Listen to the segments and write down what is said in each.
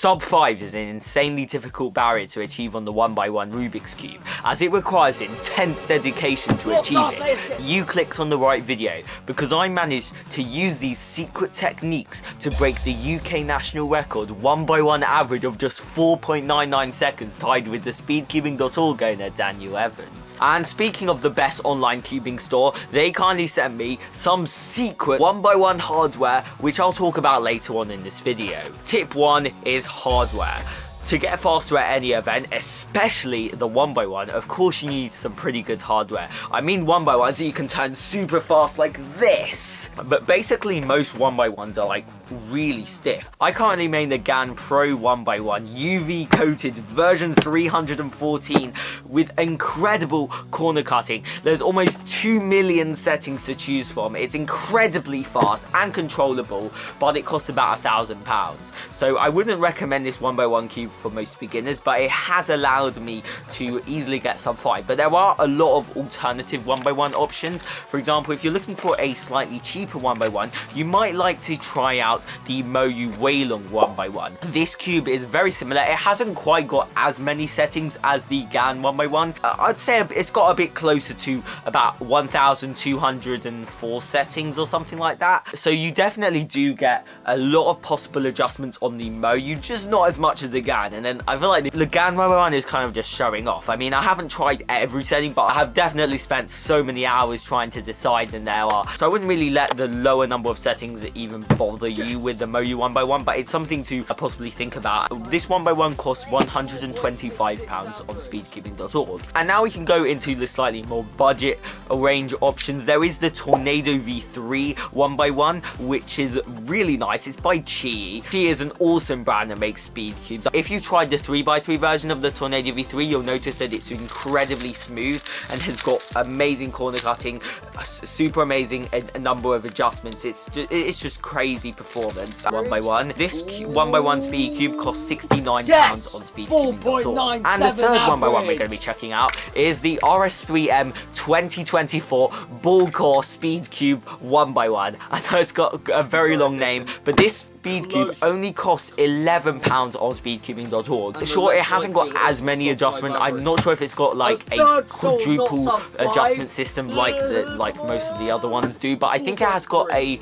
SUB-5 is an insanely difficult barrier to achieve on the 1x1 Rubik's Cube, as it requires intense dedication to achieve it. You clicked on the right video, because I managed to use these secret techniques to break the UK national record 1x1 average of just 4.99 seconds, tied with the SpeedyGoneCuber owner Daniel Evans. And speaking of the best online cubing store, they kindly sent me some secret 1x1 hardware, which I'll talk about later on in this video. Tip 1 is hardware. To get faster at any event, especially the 1x1, of course you need some pretty good hardware. I mean 1x1s that you can turn super fast like this. But basically most 1x1s are like really stiff. I currently main the GAN Pro 1x1 UV coated version 314 with incredible corner cutting. There's almost 2 million settings to choose from. It's incredibly fast and controllable, but it costs about £1,000. So I wouldn't recommend this 1x1 cube for most beginners, but it has allowed me to easily get SUB-5. But there are a lot of alternative 1x1 options. For example, if you're looking for a slightly cheaper 1x1, you might like to try out the MoYu Weilong 1x1. This cube is very similar. It hasn't quite got as many settings as the GAN 1x1. I'd say it's got a bit closer to about 1,204 settings or something like that. So you definitely do get a lot of possible adjustments on the MoYu, just not as much as the GAN. And then I feel like the GAN 1x1 is kind of just showing off. I mean, I haven't tried every setting, but I have definitely spent so many hours trying to decide, and there are. So I wouldn't really let the lower number of settings even bother you with the MoYu 1x1, but it's something to possibly think about. This 1x1 costs £125 on SpeedyGoneCuber.org. And now we can go into the slightly more budget range options. There is the Tornado V3 1x1, which is really nice. It's by Chi. Chi is an awesome brand that makes speed cubes. If you tried the 3x3 version of the Tornado V3, you'll notice that it's incredibly smooth and has got amazing corner cutting, super amazing a number of adjustments. It's just crazy performance. 1x1. This 1x1 Speedy Cube costs £69 on SpeedyGoneCuber.org. And the third 1x1 we're going to be checking out is the RS3M 2024 Ball Core Speed Cube 1x1. I know it's got a very long name, but this Speed Cube only costs £11 on SpeedyGoneCuber.org. Sure, it hasn't got as many adjustments. I'm not sure if it's got like a quadruple adjustment system like most of the other ones do, but I think it has got a.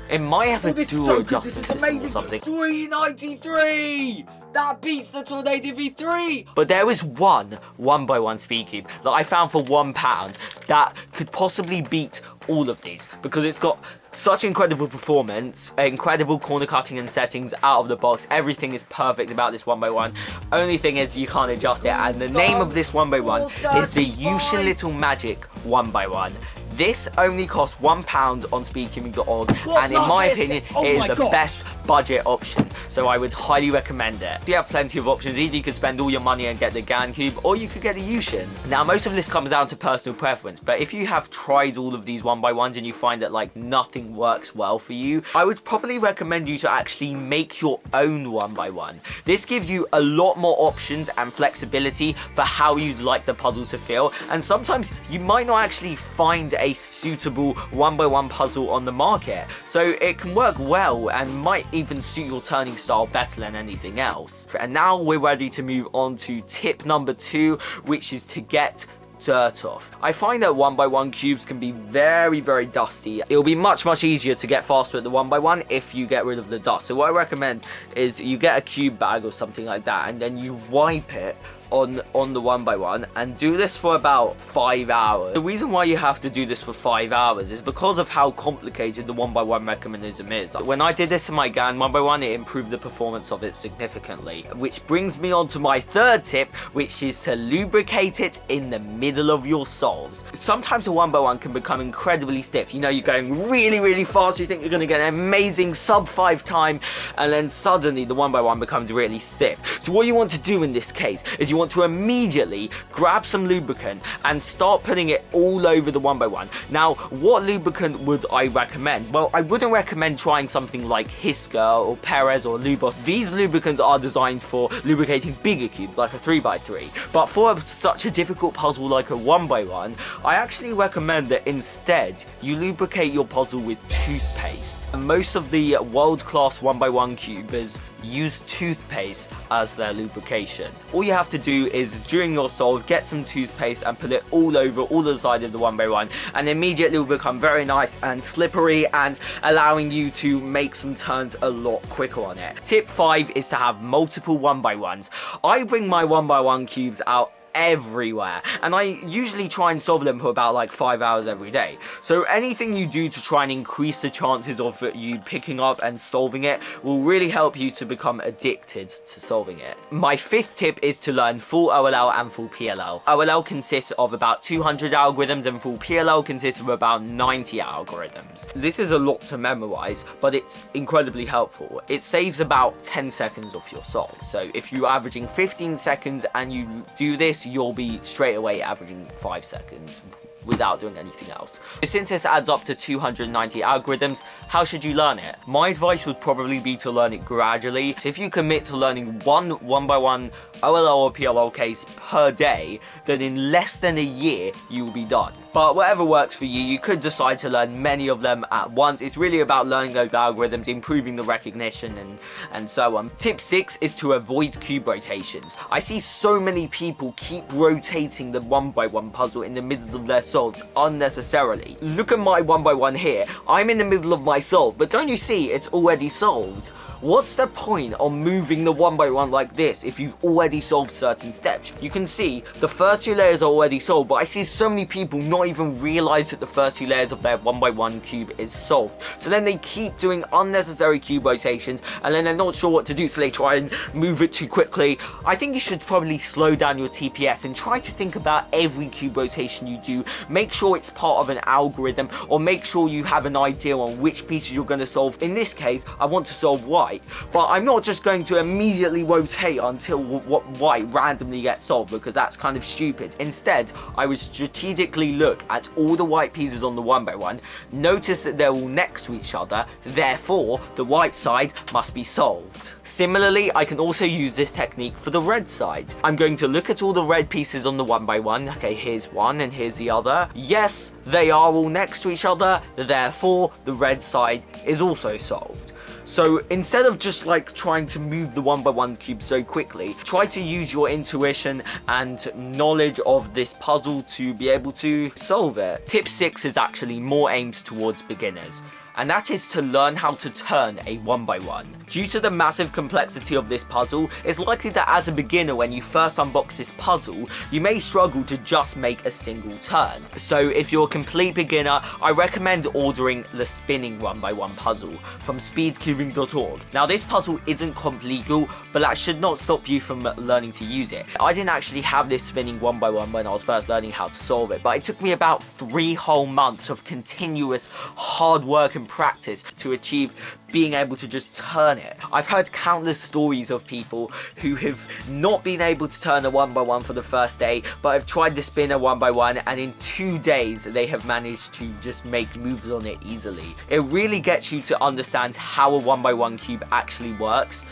It might have a dual adjustment system or something. $393! That beats the Tornado V3! But there is one 1x1 Speed Cube that I found for £1 that could possibly beat all of these, because it's got such incredible performance, incredible corner cutting and settings out of the box. Everything is perfect about this 1x1. Only thing is you can't adjust it, and the name of this 1x1 is the YuXin Little Magic 1x1. This only costs £1 on SpeedyGoneCuber.org, and in my opinion, it is the best budget option, so I would highly recommend it. You have plenty of options. Either you could spend all your money and get the GAN Cube, or you could get the YuXin. Now, most of this comes down to personal preference, but if you have tried all of these 1x1s and you find that like nothing works well for you, I would probably recommend you to actually make your own 1x1. This gives you a lot more options and flexibility for how you'd like the puzzle to feel, and sometimes you might not actually find a suitable 1x1 puzzle on the market, so it can work well and might even suit your turning style better than anything else. And now we're ready to move on to tip number 2, which is to get dirt off. I find that 1x1 cubes can be very dusty. It'll be much easier to get faster at the 1x1 if you get rid of the dust. So what I recommend is you get a cube bag or something like that, and then you wipe it on the 1x1 and do this for about 5 hours. The reason why you have to do this for 5 hours is because of how complicated the 1x1 mechanism is. When I did this in my GAN 1x1, it improved the performance of it significantly. Which brings me on to my third tip, which is to lubricate it in the middle of your solves. Sometimes a 1x1 can become incredibly stiff. You know, you're going really fast, you think you're going to get an amazing SUB-5 time, and then suddenly the 1x1 becomes really stiff. So what you want to do in this case is you want to immediately grab some lubricant and start putting it all over the 1x1. Now, what lubricant would I recommend? Well, I wouldn't recommend trying something like Hiska or Perez or Lubos. These lubricants are designed for lubricating bigger cubes like a 3x3. But for such a difficult puzzle like a 1x1, I actually recommend that instead you lubricate your puzzle with toothpaste. And most of the world-class 1x1 cubers use toothpaste as their lubrication. All you have to do is, during your solve, get some toothpaste and put it all over all the side of the 1x1, and immediately will become very nice and slippery and allowing you to make some turns a lot quicker on it. Tip 5 is to have multiple 1x1s. I bring my 1x1 cubes out everywhere, and I usually try and solve them for about like 5 hours every day. So anything you do to try and increase the chances of you picking up and solving it will really help you to become addicted to solving it. My 5th tip is to learn full OLL and full PLL. OLL consists of about 200 algorithms and full PLL consists of about 90 algorithms. This is a lot to memorize, but it's incredibly helpful. It saves about 10 seconds off your solve. So if you're averaging 15 seconds and you do this, you'll be straight away averaging 5 seconds without doing anything else. Since this adds up to 290 algorithms, how should you learn it? My advice would probably be to learn it gradually. So if you commit to learning one 1x1 OLL or PLL case per day, then in less than a year, you will be done. But whatever works for you, you could decide to learn many of them at once. It's really about learning those algorithms, improving the recognition and so on. Tip 6 is to avoid cube rotations. I see so many people keep rotating the 1x1 puzzle in the middle of their solves unnecessarily. Look at my 1x1 here. I'm in the middle of my solve, but don't you see it's already solved? What's the point of moving the 1x1 like this if you've already solved certain steps? You can see the first 2 layers are already solved, but I see so many people not even realize that the first 2 layers of their 1x1 cube is solved. So then they keep doing unnecessary cube rotations, and then they're not sure what to do, so they try and move it too quickly. I think you should probably slow down your TPS and try to think about every cube rotation you do. Make sure it's part of an algorithm, or make sure you have an idea on which pieces you're going to solve. In this case, I want to solve white. But I'm not just going to immediately rotate until white randomly gets solved, because that's kind of stupid. Instead, I would strategically look at all the white pieces on the 1x1, notice that they're all next to each other, therefore the white side must be solved. Similarly, I can also use this technique for the red side. I'm going to look at all the red pieces on the 1x1. Okay, here's one and here's the other. Yes, they are all next to each other, therefore the red side is also solved. So instead of just like trying to move the 1x1 cube so quickly, try to use your intuition and knowledge of this puzzle to be able to solve it. Tip 6 is actually more aimed towards beginners, and that is to learn how to turn a 1x1. Due to the massive complexity of this puzzle, it's likely that as a beginner, when you first unbox this puzzle, you may struggle to just make a single turn. So if you're a complete beginner, I recommend ordering the spinning 1x1 puzzle from speedcubing.org. Now this puzzle isn't comp legal, but that should not stop you from learning to use it. I didn't actually have this spinning 1x1 when I was first learning how to solve it, but it took me about 3 whole months of continuous hard work and practice to achieve being able to just turn it. I've heard countless stories of people who have not been able to turn a 1x1 for the first day, but have tried to spin a 1x1, and in 2 days they have managed to just make moves on it easily. It really gets you to understand how a 1x1 cube actually works,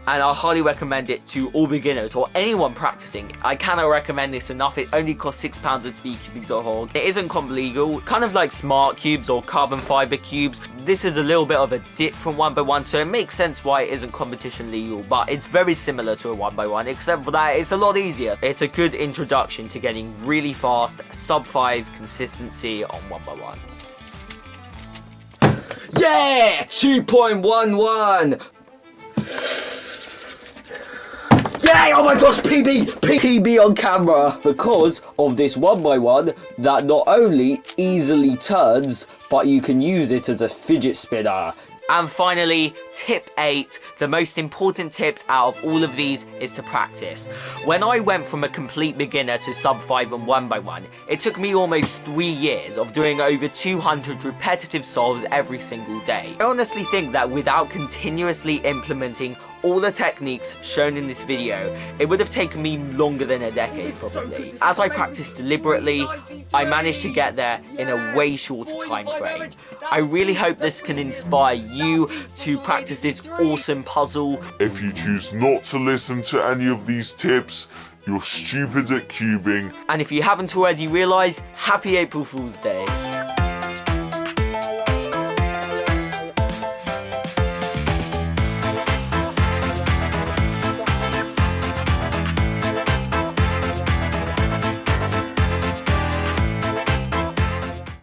and I highly recommend it to all beginners or anyone practicing. I cannot recommend this enough. It only costs £6 at speedcubing.org. It isn't comp legal, kind of like smart cubes or carbon fiber cubes. This is a little bit of a different 1x1, so it makes sense why it isn't competition legal, but it's very similar to a 1x1, except for that it's a lot easier. It's a good introduction to getting really fast sub-5 consistency on 1x1. Yeah! 2.11! Yay! Oh my gosh, PB on camera! Because of this 1x1 that not only easily turns, but you can use it as a fidget spinner. And finally, tip 8, the most important tip out of all of these is to practice. When I went from a complete beginner to sub-5 and 1x1, it took me almost 3 years of doing over 200 repetitive solves every single day. I honestly think that without continuously implementing all the techniques shown in this video, it would have taken me longer than a decade probably. As I practiced deliberately, I managed to get there in a way shorter time frame. I really hope this can inspire you to practice this awesome puzzle. If you choose not to listen to any of these tips, you're stupid at cubing. And if you haven't already realised, happy April Fool's Day.